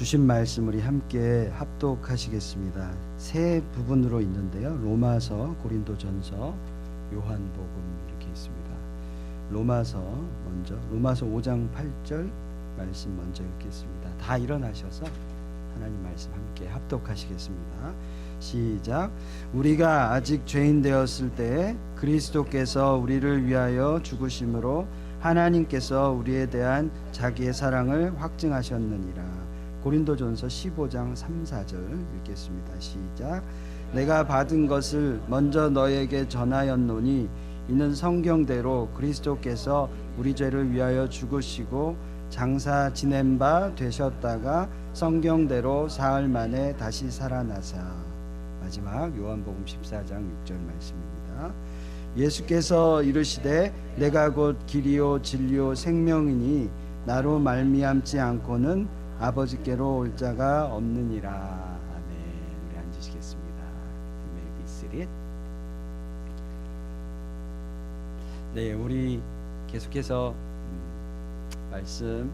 주신 말씀 우리 함께 합독하시겠습니다. 세 부분으로 있는데요. 로마서, 고린도전서, 요한복음 이렇게 있습니다. 로마서 5장 8절 말씀 먼저 읽겠습니다. 다 일어나셔서 하나님 말씀 함께 합독하시겠습니다. 시작. 우리가 아직 죄인 되었을 때 그리스도께서 우리를 위하여 죽으심으로 하나님께서 우리에 대한 자기의 사랑을 확증하셨느니라. 고린도전서 15장 3, 4절 읽겠습니다. 시작. 내가 받은 것을 먼저 너에게 전하였노니 이는 성경대로 그리스도께서 우리 죄를 위하여 죽으시고 장사 지낸 바 되셨다가 성경대로 사흘 만에 다시 살아나사. 마지막 요한복음 14장 6절 말씀입니다. 예수께서 이르시되 내가 곧 길이요 진리요 생명이니 나로 말미암지 않고는 아버지께로 올 자가 없느니라. 아멘. 우리 앉으시겠습니다. May we sit. 네, 우리 계속해서 말씀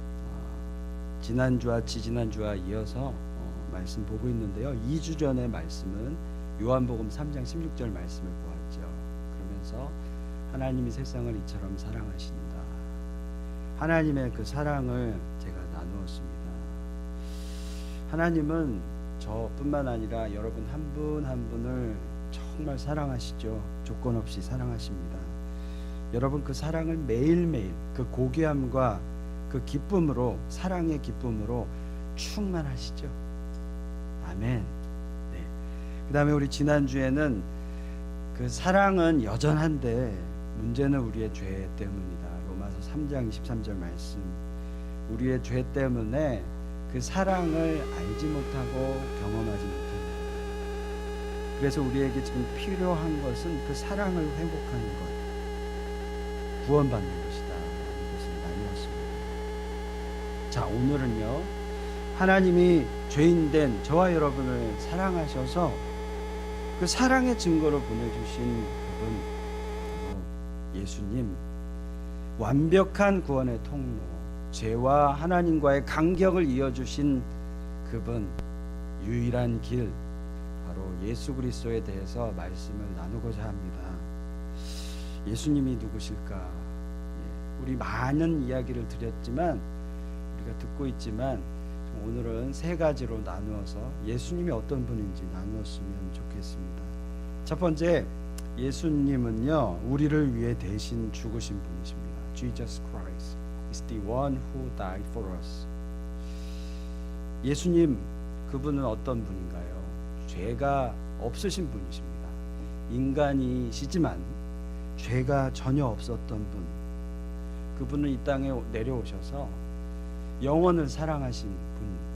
지난주와 지지난주와 이어서 말씀 보고 있는데요. 2주 전의 말씀은 요한복음 3장 16절 말씀을 보았죠. 그러면서 하나님이 세상을 이처럼 사랑하신다. 하나님의 그 사랑을 제가 나누었습니다. 하나님은 저뿐만 아니라 여러분 한 분 한 분을 정말 사랑하시죠. 조건 없이 사랑하십니다. 여러분 그 사랑을 매일매일 그 고귀함과 그 기쁨으로, 사랑의 기쁨으로 충만하시죠. 아멘. 네. 그 다음에 우리 지난주에는 그 사랑은 여전한데 문제는 우리의 죄 때문이다. 로마서 3장 23절 말씀. 우리의 죄 때문에 그 사랑을 알지 못하고 경험하지 못합니다. 그래서 우리에게 지금 필요한 것은 그 사랑을 회복하는 것, 구원받는 것이다 라는 것을 나누었습니다. 자, 오늘은요, 하나님이 죄인된 저와 여러분을 사랑하셔서 그 사랑의 증거로 보내주신 그분, 바로 예수님, 완벽한 구원의 통로, 죄와 하나님과의 간격을 이어주신 그분, 유일한 길, 바로 예수 그리스도에 대해서 말씀을 나누고자 합니다. 예수님이 누구실까? 우리 많은 이야기를 드렸지만, 우리가 듣고 있지만, 오늘은 세 가지로 나누어서 예수님이 어떤 분인지 나누었으면 좋겠습니다. 첫 번째, 예수님은요, 우리를 위해 대신 죽으신 분이십니다. Jesus Christ is the one who died for us. 예수님, 그분은 어떤 분인가요? 죄가 없으신 분이십니다. 인간이시지만 죄가 전혀 없었던 분. 그분은 이 땅에 내려오셔서 영혼을 사랑하신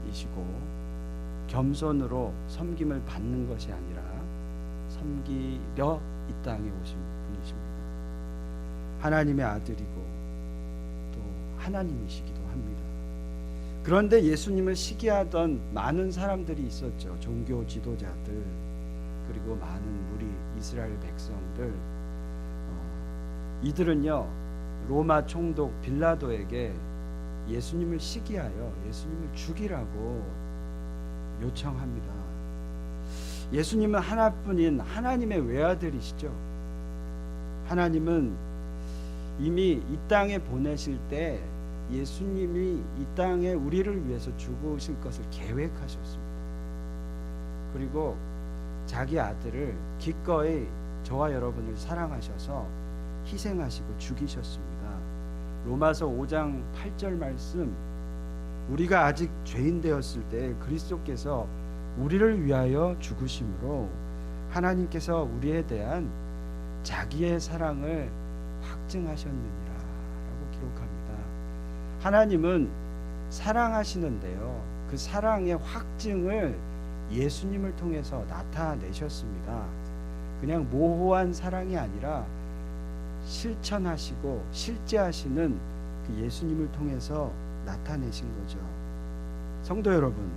분이시고 겸손으로 섬김을 받는 것이 아니라 섬기려 이 땅에 오신 분이십니다. 하나님의 아들이고 또 하나님이시기도 합니다. 그런데 예수님을 시기하던 많은 사람들이 있었죠. 종교 지도자들, 그리고 많은 무리 이스라엘 백성들. 이들은요, 로마 총독 빌라도에게 예수님을 시기하여 예수님을 죽이라고 요청합니다. 예수님은 하나뿐인 하나님의 외아들이시죠. 하나님은 이미 이 땅에 보내실 때 예수님이 이 땅에 우리를 위해서 죽으실 것을 계획하셨습니다. 그리고 자기 아들을 기꺼이 저와 여러분을 사랑하셔서 희생하시고 죽이셨습니다. 로마서 5장 8절 말씀, 우리가 아직 죄인 되었을 때 그리스도께서 우리를 위하여 죽으심으로 하나님께서 우리에 대한 자기의 사랑을 확증하셨느니라 라고 기록합니다. 하나님은 사랑하시는데요, 그 사랑의 확증을 예수님을 통해서 나타내셨습니다. 그냥 모호한 사랑이 아니라 실천하시고 실제하시는 그 예수님을 통해서 나타내신 거죠. 성도 여러분,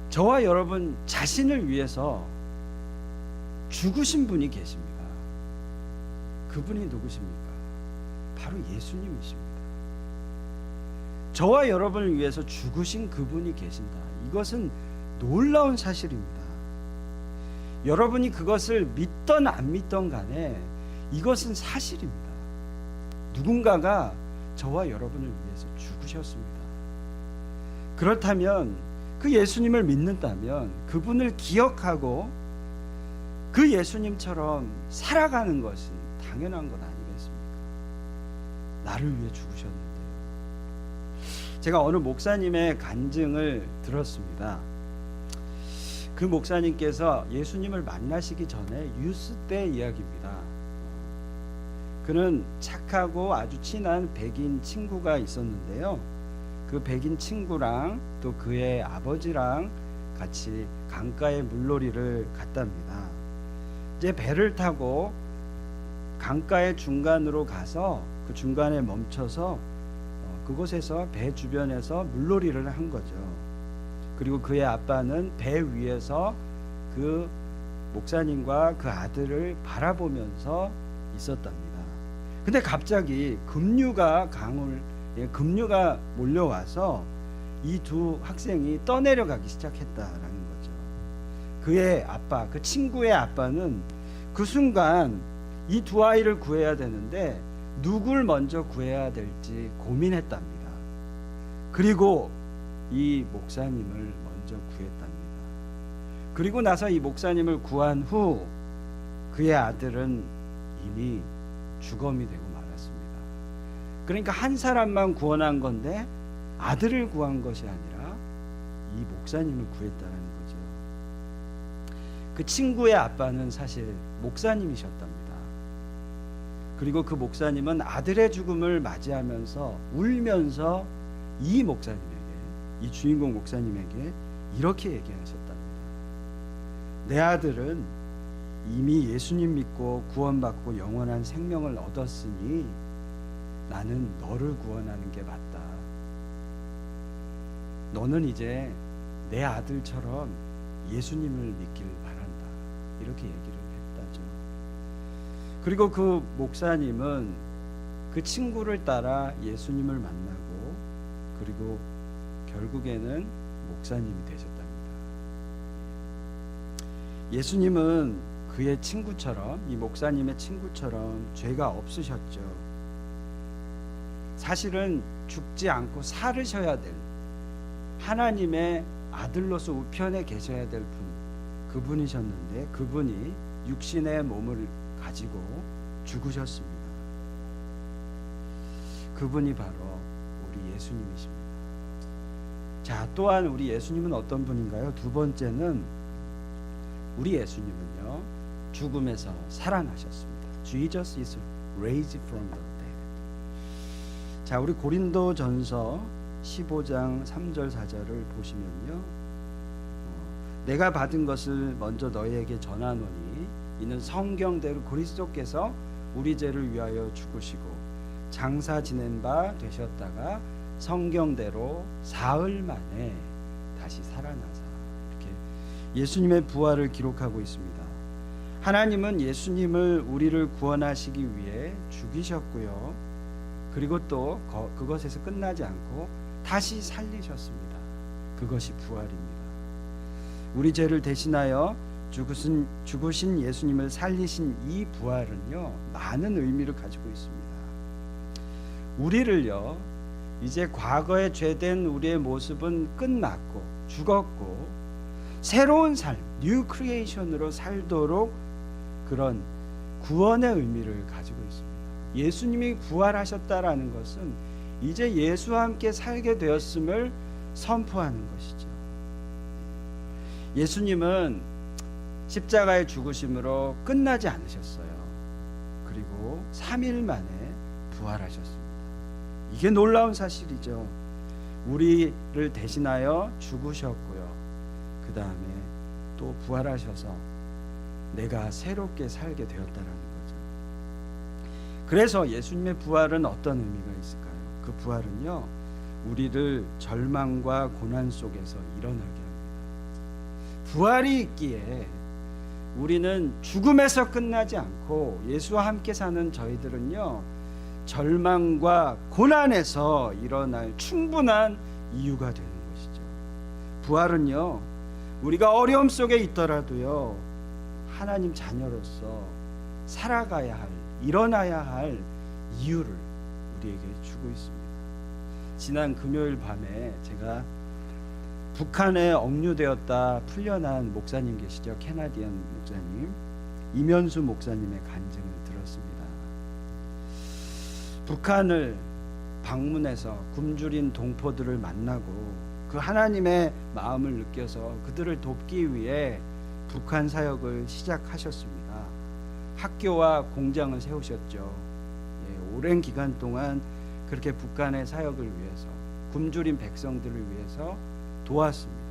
저와 여러분 자신을 위해서 죽으신 분이 계십니다. 그분이 누구십니까? 바로 예수님이십니다. 저와 여러분을 위해서 죽으신 그분이 계신다. 이것은 놀라운 사실입니다. 여러분이 그것을 믿던 안 믿던 간에 이것은 사실입니다. 누군가가 저와 여러분을 위해서 죽으셨습니다. 그렇다면 그 예수님을 믿는다면 그분을 기억하고 그 예수님처럼 살아가는 것은 당연한 것 아니겠습니까? 나를 위해 죽으셨는데요. 제가 어느 목사님의 간증을 들었습니다. 그 목사님께서 예수님을 만나시기 전에 유스 때 이야기입니다. 그는 착하고 아주 친한 백인 친구가 있었는데요. 그 백인 친구랑 또 그의 아버지랑 같이 강가에 물놀이를 갔답니다. 이제 배를 타고 강가의 중간으로 가서 그 중간에 멈춰서 그곳에서 배 주변에서 물놀이를 한 거죠. 그리고 그의 아빠는 배 위에서 그 목사님과 그 아들을 바라보면서 있었답니다. 근데 갑자기 급류가 몰려와서 이 두 학생이 떠내려가기 시작했다라는 거죠. 그의 아빠, 그 친구의 아빠는 그 순간 이 두 아이를 구해야 되는데 누굴 먼저 구해야 될지 고민했답니다. 그리고 이 목사님을 먼저 구했답니다. 그리고 나서 이 목사님을 구한 후 그의 아들은 이미 죽음이 되고 말았습니다. 그러니까 한 사람만 구원한 건데 아들을 구한 것이 아니라 이 목사님을 구했다는 거죠. 그 친구의 아빠는 사실 목사님이셨답니다. 그리고 그 목사님은 아들의 죽음을 맞이하면서 울면서 이 목사님에게, 이 주인공 목사님에게 이렇게 얘기하셨답니다. 내 아들은 이미 예수님 믿고 구원받고 영원한 생명을 얻었으니 나는 너를 구원하는 게 맞다. 너는 이제 내 아들처럼 예수님을 믿길 바란다. 이렇게 얘기를 했다죠. 그리고 그 목사님은 그 친구를 따라 예수님을 만나고 그리고 결국에는 목사님이 되셨답니다. 예수님은 그의 친구처럼, 이 목사님의 친구처럼 죄가 없으셨죠. 사실은 죽지 않고 살으셔야 될 하나님의 아들로서 우편에 계셔야 될 분, 그분이셨는데 그분이 육신의 몸을 가지고 죽으셨습니다. 그분이 바로 우리 예수님이십니다. 자, 또한 우리 예수님은 어떤 분인가요? 두 번째는 우리 예수님은요, 죽음에서 살아나셨습니다. Jesus is raised from the dead. 자, 우리 고린도전서 15장 3절 4절을 보시면요, 내가 받은 것을 먼저 너희에게 전하노니 이는 성경대로 그리스도께서 우리 죄를 위하여 죽으시고 장사 지낸 바 되셨다가 성경대로 사흘 만에 다시 살아나사. 이렇게 예수님의 부활을 기록하고 있습니다. 하나님은 예수님을 우리를 구원하시기 위해 죽이셨고요. 그리고 또 그것에서 끝나지 않고 다시 살리셨습니다. 그것이 부활입니다. 우리 죄를 대신하여 죽으신 예수님을 살리신 이 부활은요, 많은 의미를 가지고 있습니다. 우리를요, 이제 과거에 죄된 우리의 모습은 끝났고 죽었고 새로운 삶, 뉴 크리에이션으로 살도록 그런 구원의 의미를 가지고 있습니다. 예수님이 부활하셨다라는 것은 이제 예수와 함께 살게 되었음을 선포하는 것이죠. 예수님은 십자가의 죽으심으로 끝나지 않으셨어요. 그리고 3일 만에 부활하셨습니다. 이게 놀라운 사실이죠. 우리를 대신하여 죽으셨고요. 그 다음에 또 부활하셔서 내가 새롭게 살게 되었다라는 거죠. 그래서 예수님의 부활은 어떤 의미가 있을까요? 그 부활은요, 우리를 절망과 고난 속에서 일어나게 합니다. 부활이 있기에 우리는 죽음에서 끝나지 않고 예수와 함께 사는 저희들은요, 절망과 고난에서 일어날 충분한 이유가 되는 것이죠. 부활은요, 우리가 어려움 속에 있더라도요, 하나님 자녀로서 살아가야 할, 일어나야 할 이유를 우리에게 주고 있습니다. 지난 금요일 밤에 제가 북한에 억류되었다 풀려난 목사님 계시죠? 캐나디언 목사님, 이면수 목사님의 간증을 들었습니다. 북한을 방문해서 굶주린 동포들을 만나고 그 하나님의 마음을 느껴서 그들을 돕기 위해 북한 사역을 시작하셨습니다. 학교와 공장을 세우셨죠. 오랜 기간 동안 그렇게 북한의 사역을 위해서, 굶주린 백성들을 위해서 도왔습니다.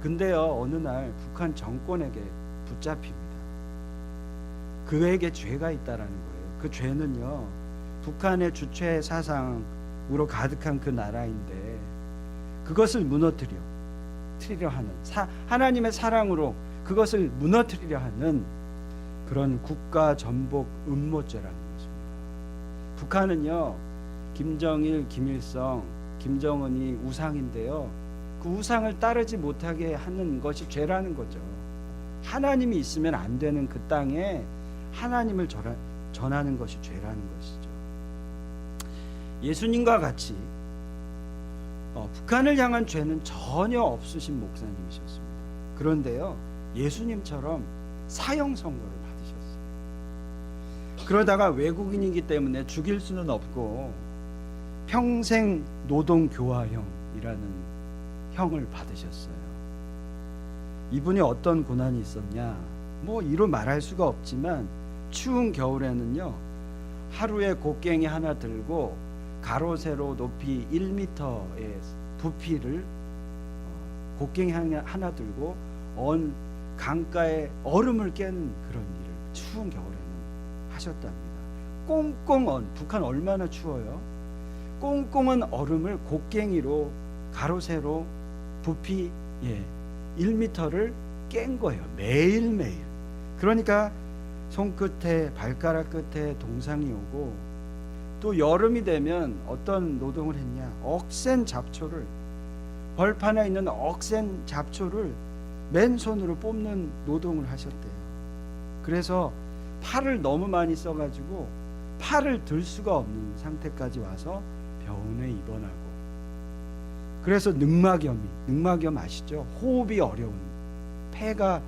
근데요, 어느 날 북한 정권에게 붙잡힙니다. 그에게 죄가 있다라는 거예요. 그 죄는요, 북한의 주체 사상으로 가득한 그 나라인데 그것을 무너뜨리려 하는, 하나님의 사랑으로 그것을 무너뜨리려 하는 그런 국가 전복 음모죄라는 것입니다. 북한은요, 김정일, 김일성, 김정은이 우상인데요, 그 우상을 따르지 못하게 하는 것이 죄라는 거죠. 하나님이 있으면 안 되는 그 땅에 하나님을 전하는 것이 죄라는 것이죠. 예수님과 같이 북한을 향한 죄는 전혀 없으신 목사님이셨습니다. 그런데요, 예수님처럼 사형 선고를 받으셨어요. 그러다가 외국인이기 때문에 죽일 수는 없고 평생 노동교화형이라는 형을 받으셨어요. 이분이 어떤 고난이 있었냐, 이루 말할 수가 없지만 추운 겨울에는요, 하루에 곡괭이 하나 들고 가로 세로 높이 1m의 부피를 곡괭이 하나 들고 강가에 얼음을 깨는 그런 일을 추운 겨울에는 하셨답니다. 북한 얼마나 추워요? 꽁꽁한 얼음을 곡괭이로 가로 세로 부피 1m를 깬 거예요. 매일매일. 그러니까 손끝에, 발가락 끝에 동상이 오고, 또 여름이 되면 어떤 노동을 했냐, 억센 잡초를, 벌판에 있는 억센 잡초를 맨손으로 뽑는 노동을 하셨대요. 그래서 팔을 너무 많이 써가지고 팔을 들 수가 없는 상태까지 와서 병원에 입원하고, 그래서 늑막염 아시죠? 호흡이 어려운, 폐가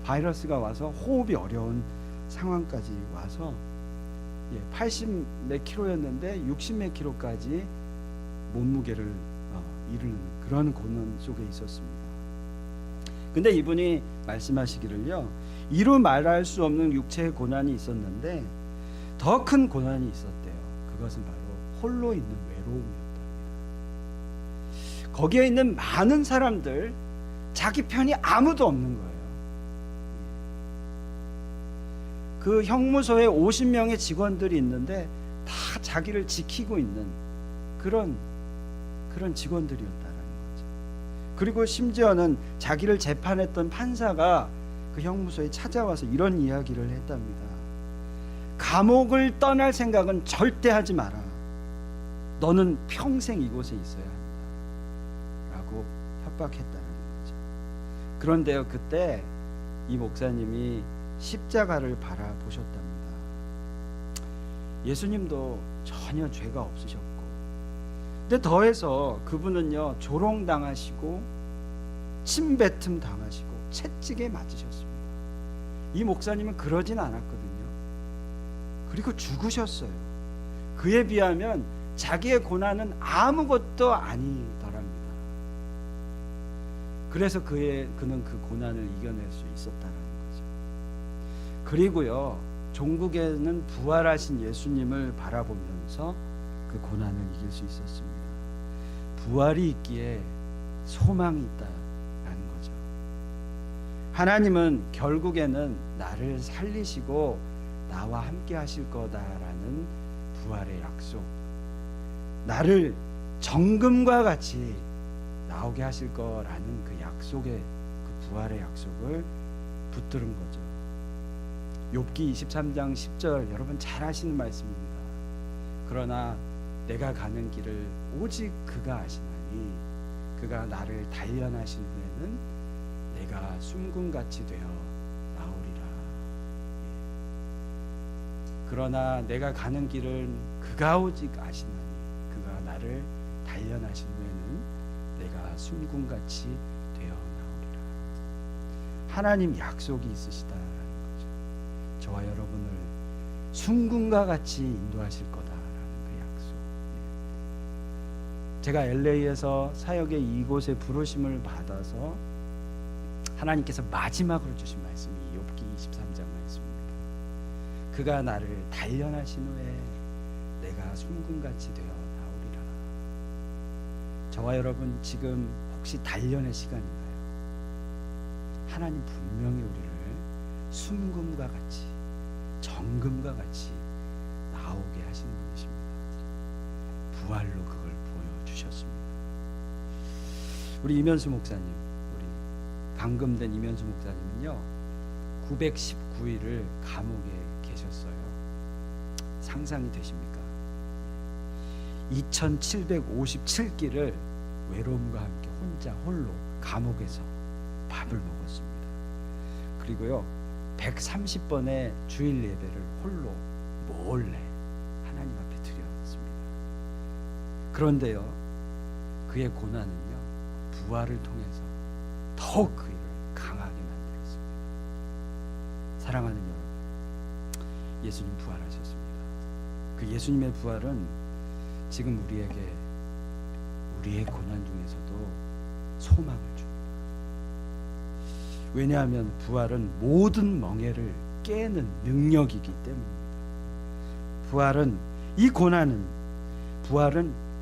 바이러스가 와서 호흡이 어려운 상황까지 와서 80 몇 킬로였는데 60 몇 킬로까지 몸무게를 이루는 그런 고난 속에 있었습니다. 근데 이분이 말씀하시기를요, 이루 말할 수 없는 육체의 고난이 있었는데 더 큰 고난이 있었대요. 그것은 바로 홀로 있는 외로움이었답니다. 거기에 있는 많은 사람들, 자기 편이 아무도 없는 거예요. 그 형무소에 50명의 직원들이 있는데 다 자기를 지키고 있는 그런 직원들이었다라는 거죠. 그리고 심지어는 자기를 재판했던 판사가 그 형무소에 찾아와서 이런 이야기를 했답니다. 감옥을 떠날 생각은 절대 하지 마라. 너는 평생 이곳에 있어야 한다. 라고 협박했다는 거죠. 그런데요, 그때 이 목사님이 십자가를 바라보셨답니다. 예수님도 전혀 죄가 없으셨고, 근데 더해서 그분은요, 조롱당하시고 침뱉음 당하시고 채찍에 맞으셨습니다. 이 목사님은 그러진 않았거든요. 그리고 죽으셨어요. 그에 비하면 자기의 고난은 아무것도 아니더랍니다. 그래서 그는 그 고난을 이겨낼 수 있었다는 거죠. 그리고요, 종국에는 부활하신 예수님을 바라보면서 그 고난을 이길 수 있었습니다. 부활이 있기에 소망이 있다라는 거죠. 하나님은 결국에는 나를 살리시고 나와 함께 하실 거다라는 부활의 약속, 나를 정금과 같이 나오게 하실 거라는 그 약속의, 그 부활의 약속을 붙들은 거죠. 욥기 23장 10절, 여러분 잘 아시는 말씀입니다. 그러나 내가 가는 길을 오직 그가 아시나니 그가 나를 단련하신 후에는 내가 숨금같이 되어 나오리라. 그러나 내가 가는 길은 그가 오직 아시나니 그가 나를 단련하신 후에는 내가 숨금같이 되어 나오리라. 하나님 약속이 있으시다라는 거죠. 저와 여러분을 숨금과 같이 인도하실 거다라는 그 약속. 제가 LA에서 사역의 이곳에 부르심을 받아서 하나님께서 마지막으로 주신 말씀이 욥기 23장 말씀입니다. 그가 나를 단련하신 후에 내가 숨금같이 되어 나오리라. 저와 여러분 지금 혹시 단련의 시간인가요? 하나님 분명히 우리를 숨금과 같이 정금과 같이 나오게 하시는 분이십니다. 부활로 그걸 보여주셨습니다. 우리 이면수 목사님, 우리 방금 된 이면수 목사님은요 919일을 감옥에 계셨어요. 상상이 되십니까? 2757끼를 외로움과 함께 혼자 홀로 감옥에서 밥을 먹었습니다. 그리고요 130번의 주일 예배를 홀로 몰래 하나님 앞에 드렸습니다. 그런데요 그의 고난은요 부활을 통해서 더욱 그 일을 강하게 만들었습니다. 사랑하는 여러분, 예수님 부활하셨습니다. 그 예수님의 부활은 지금 우리의 고난 중에서도 소망을 줍니다. 왜냐하면 부활은 모든 멍에를 깨는 능력이기 때문입니다. 부활은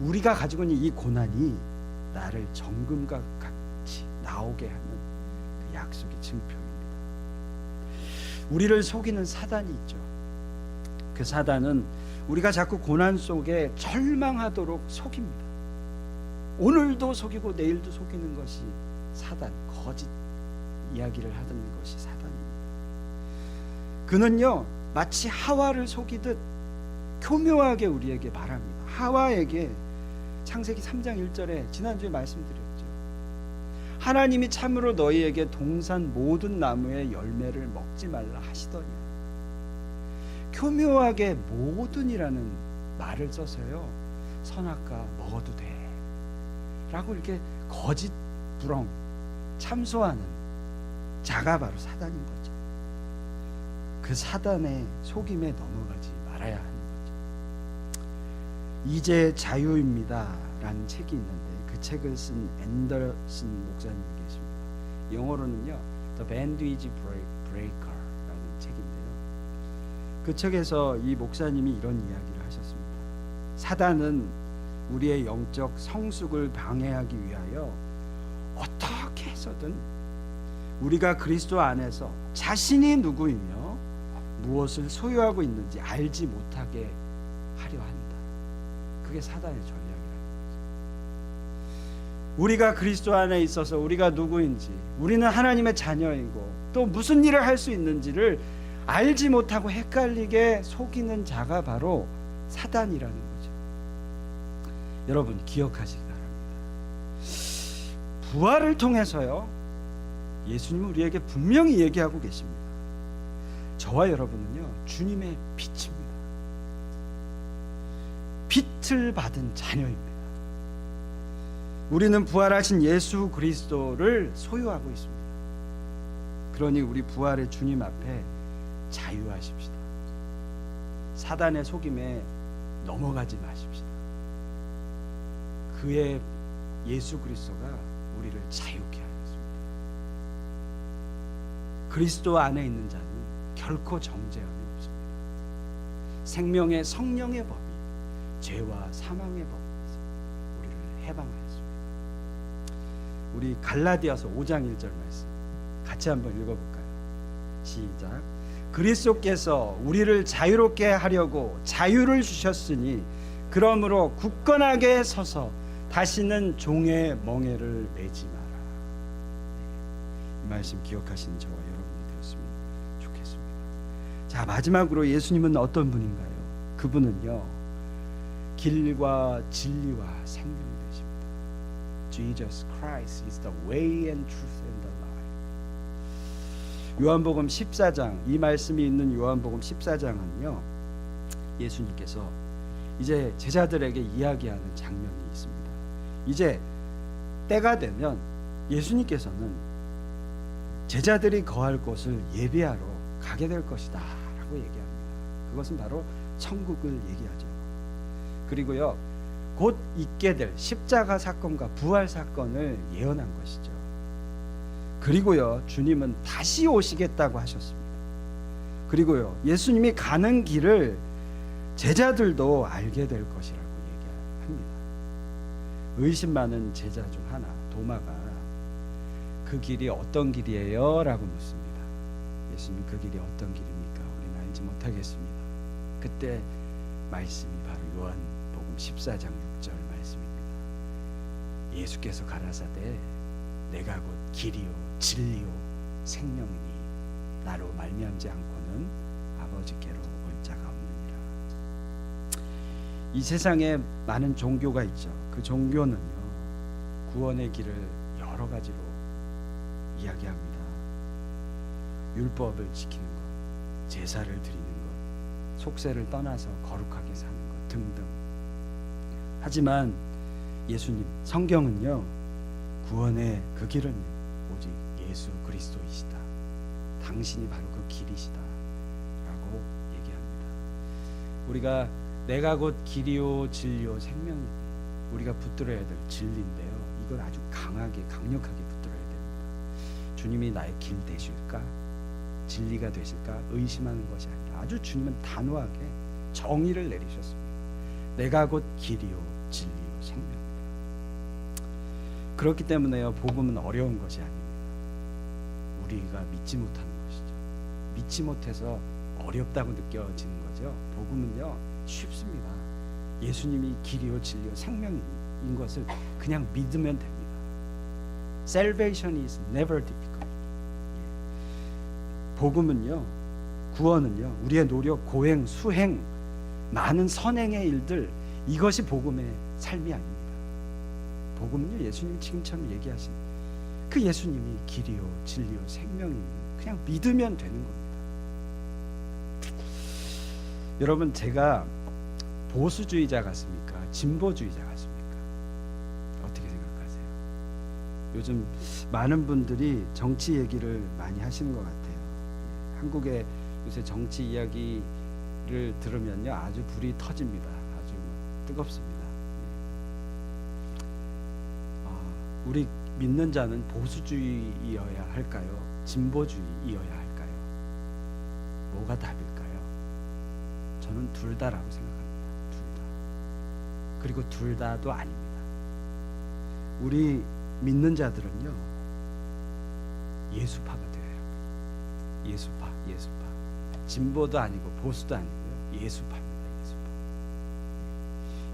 우리가 가지고 있는 이 고난이 나를 정금과 같이 나오게 하는 그 약속의 증표입니다. 우리를 속이는 사단이 있죠. 그 사단은 우리가 자꾸 고난 속에 절망하도록 속입니다. 오늘도 속이고 내일도 속이는 것이 사단, 거짓 이야기를 하는 것이 사단입니다. 그는요 마치 하와를 속이듯 교묘하게 우리에게 말합니다. 하와에게 창세기 3장 1절에 지난주에 말씀드렸죠. 하나님이 참으로 너희에게 동산 모든 나무의 열매를 먹지 말라 하시더니, 교묘하게 모든이라는 말을 써서요 선악과 먹어도 돼 라고 이렇게 거짓 부렁 참소하는 자가 바로 사단인 거죠. 그 사단의 속임에 넘어가지 말아야 하는 거죠. 이제 자유입니다 라는 책이 있는데 그 책을 쓴 앤더슨 목사님이 계십니다. 영어로는요 The Bandage Breaker 라는 책인데요, 그 책에서 이 목사님이 이런 이야기를 하셨습니다. 사단은 우리의 영적 성숙을 방해하기 위하여 어떻게 해서든 우리가 그리스도 안에서 자신이 누구이며 무엇을 소유하고 있는지 알지 못하게 하려 한다. 그게 사단의 전략이라는 거죠. 우리가 그리스도 안에 있어서 우리가 누구인지, 우리는 하나님의 자녀이고 또 무슨 일을 할 수 있는지를 알지 못하고 헷갈리게 속이는 자가 바로 사단이라는 거죠. 여러분 기억하시기 바랍니다. 부활을 통해서요 예수님은 우리에게 분명히 얘기하고 계십니다. 저와 여러분은요 주님의 빛입니다. 빛을 받은 자녀입니다. 우리는 부활하신 예수 그리스도를 소유하고 있습니다. 그러니 우리 부활의 주님 앞에 자유하십시다. 사단의 속임에 넘어가지 마십시다. 그의 예수 그리스도가 우리를 자유케 하였습니다. 그리스도 안에 있는 자는 결코 정죄함이 없습니다. 생명의 성령의 법이 죄와 사망의 법에서 우리를 해방하였습니다. 우리 갈라디아서 5장 1절 말씀 같이 한번 읽어볼까요? 시작. 그리스도께서 우리를 자유롭게 하려고 자유를 주셨으니 그러므로 굳건하게 서서 다시는 종의 멍에를 매지 마라. 이 말씀 기억하시는 저와 여러분이 되었으면 좋겠습니다. 자, 마지막으로 예수님은 어떤 분인가요? 그분은요 길과 진리와 생명이 되십니다. Jesus Christ is the way and truth and the life. 요한복음 14장, 이 말씀이 있는 요한복음 14장은요, 예수님께서 이제 제자들에게 이야기하는 장면이 있습니다. 이제 때가 되면 예수님께서는 제자들이 거할 곳을 예비하러 가게 될 것이다 라고 얘기합니다. 그것은 바로 천국을 얘기하죠. 그리고요, 곧 있게 될 십자가 사건과 부활 사건을 예언한 것이죠. 그리고요, 주님은 다시 오시겠다고 하셨습니다. 그리고요, 예수님이 가는 길을 제자들도 알게 될 것이라고 얘기합니다. 의심 많은 제자 중 하나, 도마가 그 길이 어떤 길이에요? 라고 묻습니다. 예수님, 그 길이 어떤 길입니까? 우리는 알지 못하겠습니다. 그때 말씀이 바로 요한복음 14장 6절 말씀입니다. 예수께서 가라사대 내가 곧 길이요 진리요 생명이니 나로 말미암지 않고는 아버지께로 올 자가 없느니라. 이 세상에 많은 종교가 있죠. 그 종교는요, 구원의 길을 여러 가지로 이야기합니다. 율법을 지키는 것, 제사를 드리는 것, 속세를 떠나서 거룩하게 사는 것 등등. 하지만 예수님, 성경은요, 구원의 그 길은 오직 예수 그리스도이시다. 당신이 바로 그 길이시다 라고 얘기합니다. 우리가 내가 곧 길이요 진리요 생명이니, 우리가 붙들어야 될 진리인데요, 이걸 아주 강하게 강력하게 붙들어야 됩니다. 주님이 나의 길 되실까? 진리가 되실까? 의심하는 것이 아니라 아주 주님은 단호하게 정의를 내리셨습니다. 내가 곧 길이요 진리요 생명이다. 그렇기 때문에요, 복음은 어려운 것이 아닙니다. 우리가 믿지 못하는 것이죠. 믿지 못해서 어렵다고 느껴지는 거죠. 복음은요, 쉽습니다. 예수님이 길이요 진리요 생명인 것을 그냥 믿으면 됩니다. Salvation is never difficult. 복음은요, 구원은요, 우리의 노력, 고행, 수행, 많은 선행의 일들, 이것이 복음의 삶이 아닙니다. 복음은요, 예수님이 지금처럼 얘기하신 그 예수님이 길이요 진리요 생명이니 그냥 믿으면 되는 겁니다. 여러분, 제가 보수주의자 같습니까? 진보주의자 같습니까? 어떻게 생각하세요? 요즘 많은 분들이 정치 얘기를 많이 하시는 것 같아요. 한국의 요새 정치 이야기를 들으면요, 아주 불이 터집니다. 아주 뜨겁습니다. 우리 믿는 자는 보수주의여야 할까요? 진보주의여야 할까요? 뭐가 답일까요? 저는 둘 다라고 생각합니다. 둘 다. 그리고 둘 다도 아닙니다. 우리 믿는 자들은요, 예수파가 되어야 합니다. 예수파. 진보도 아니고 보수도 아니고요, 예수파입니다. 예수파.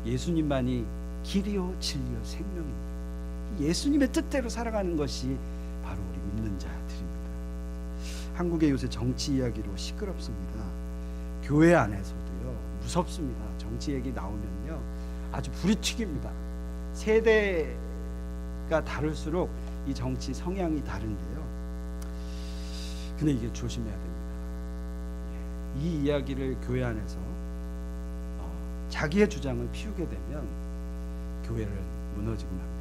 예수님만이 길이요 진리요 생명입니다. 예수님의 뜻대로 살아가는 것이 바로 우리 믿는 자들입니다. 한국의 요새 정치 이야기로 시끄럽습니다. 교회 안에서도요, 무섭습니다. 정치 얘기 나오면요, 아주 불이 튀깁니다. 세대가 다를수록 이 정치 성향이 다른데요, 근데 이게 조심해야 됩니다. 이 이야기를 교회 안에서 자기의 주장을 피우게 되면 교회를 무너지고 맙니다.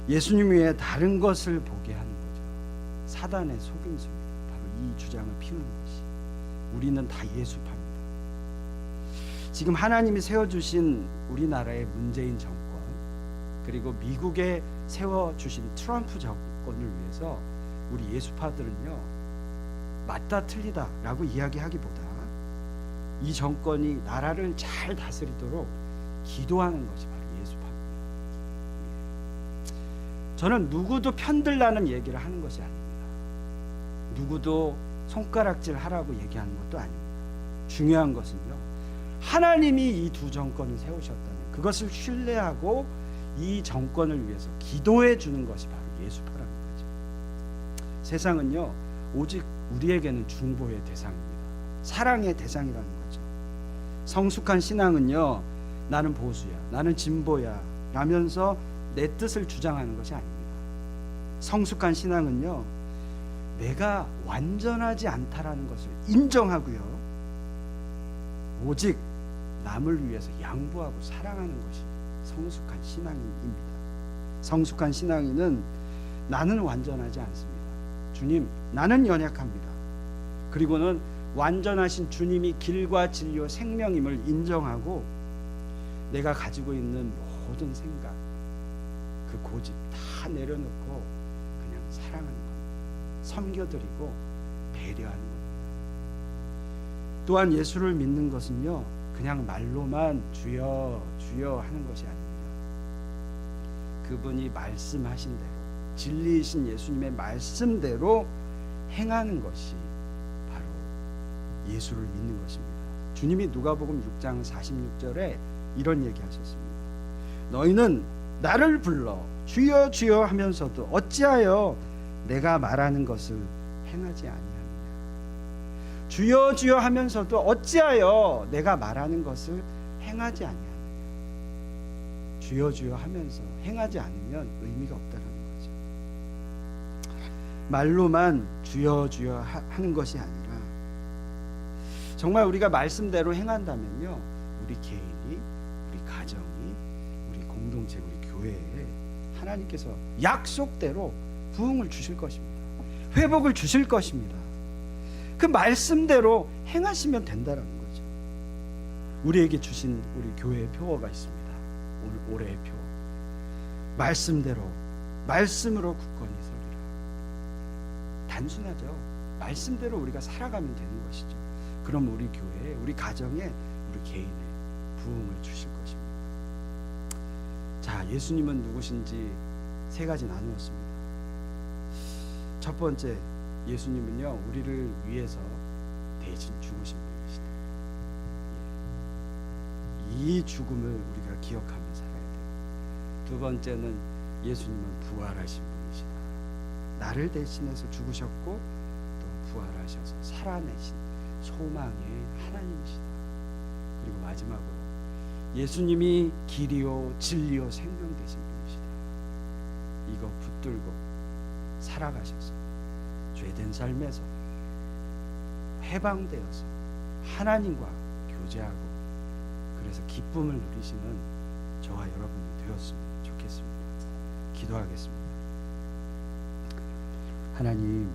예수님 외에 다른 것을 보게 하는 거죠. 사단의 속임수입니다. 바로 이 주장을 피우는 것이. 우리는 다 예수파입니다. 지금 하나님이 세워주신 우리나라의 문재인 정권, 그리고 미국에 세워주신 트럼프 정권을 위해서 우리 예수파들은요, 맞다 틀리다 라고 이야기하기보다 이 정권이 나라를 잘 다스리도록 기도하는 것이 바로 예수파입니다. 저는 누구도 편들라는 얘기를 하는 것이 아닙니다. 누구도 손가락질 하라고 얘기하는 것도 아닙니다. 중요한 것은요, 하나님이 이 두 정권을 세우셨다면 그것을 신뢰하고 이 정권을 위해서 기도해 주는 것이 바로 예수파라는 거죠. 세상은요, 오직 우리에게는 중보의 대상입니다. 사랑의 대상이라는 거죠. 성숙한 신앙은요, 나는 보수야, 나는 진보야 라면서 내 뜻을 주장하는 것이 아닙니다. 성숙한 신앙은요, 내가 완전하지 않다라는 것을 인정하고요, 오직 남을 위해서 양보하고 사랑하는 것이 성숙한 신앙인입니다. 성숙한 신앙인은 나는 완전하지 않습니다. 주님, 나는 연약합니다. 그리고는 완전하신 주님이 길과 진리와 생명임을 인정하고 내가 가지고 있는 모든 생각, 그 고집 다 내려놓고 그냥 사랑하는 겁니다. 섬겨드리고 배려하는 겁니다. 또한 예수를 믿는 것은요, 그냥 말로만 주여 주여 하는 것이 아닙니다. 그분이 말씀하신 대로, 진리이신 예수님의 말씀대로 행하는 것이 바로 예수를 믿는 것입니다. 주님이 누가복음 6장 46절에 이런 얘기하셨습니다. 너희는 나를 불러 주여 주여 하면서도 어찌하여 내가 말하는 것을 행하지 아니하느냐. 주여 주여 하면서도 어찌하여 내가 말하는 것을 행하지 아니하느냐. 주여 주여 하면서 행하지 않으면 의미가 없다는 거죠. 말로만 주여 주여 하는 것이 아니라 정말 우리가 말씀대로 행한다면요, 우리 개인이, 우리 가정이, 우리 공동체, 우리 교회에 하나님께서 약속대로 부흥을 주실 것입니다. 회복을 주실 것입니다. 그 말씀대로 행하시면 된다는 거죠. 우리에게 주신 우리 교회의 표어가 있습니다. 오늘 올해의 표, 말씀대로 말씀으로 굳건히 서리라. 단순하죠. 말씀대로 우리가 살아가면 되는 것이죠. 그럼 우리 교회에, 우리 가정에, 우리 개인에 부흥을 주실 것입니다. 자, 예수님은 누구신지 세 가지 나누었습니다. 첫 번째, 예수님은요, 우리를 위해서 대신 죽으신 분이시다. 이 죽음을 우리가 기억하며 살아야 돼요. 두 번째는 예수님은 부활하신 분이시다. 나를 대신해서 죽으셨고 또 부활하셔서 살아내신 소망의 하나님이시다. 그리고 마지막으로 예수님이 길이요 진리요 생명 되신 분이시다. 이거 붙들고 살아가셔서 죄된 삶에서 해방되어서 하나님과 교제하고 그래서 기쁨을 누리시는 저와 여러분이 되었으면 좋겠습니다. 기도하겠습니다. 하나님,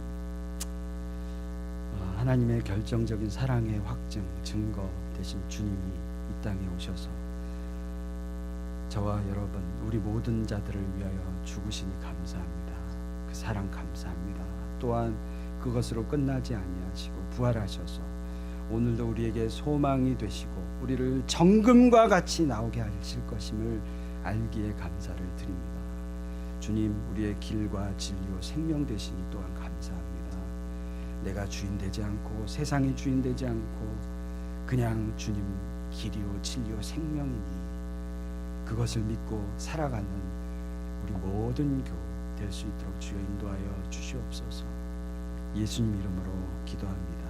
하나님의 결정적인 사랑의 확증, 증거 되신 주님이 이 땅에 오셔서 저와 여러분, 우리 모든 자들을 위하여 죽으시니 감사합니다. 그 사랑 감사합니다. 또한 그것으로 끝나지 아니하시고 부활하셔서 오늘도 우리에게 소망이 되시고 우리를 정금과 같이 나오게 하실 것임을 알기에 감사를 드립니다. 주님, 우리의 길과 진리요 생명 되시니 또한 감사합니다. 내가 주인 되지 않고 세상이 주인 되지 않고 그냥 주님 길이요 진리요 생명이니 그것을 믿고 살아가는 우리 모든 교회 될 수 있도록 주여 인도하여 주시옵소서. 예수님 이름으로 기도합니다.